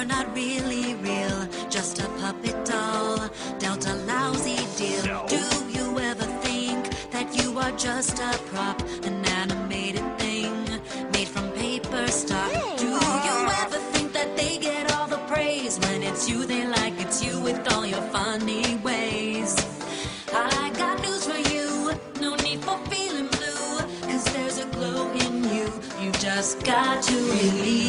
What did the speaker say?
you're not really real, just a puppet doll, dealt a lousy deal. Do you ever think that you are just a prop, an animated thing made from paper stock? Do you ever think that they get all the praise when it's you they like, it's you with all your funny ways? I got news for you, no need for feeling blue, 'cause there's a glow in you, you've just got to release.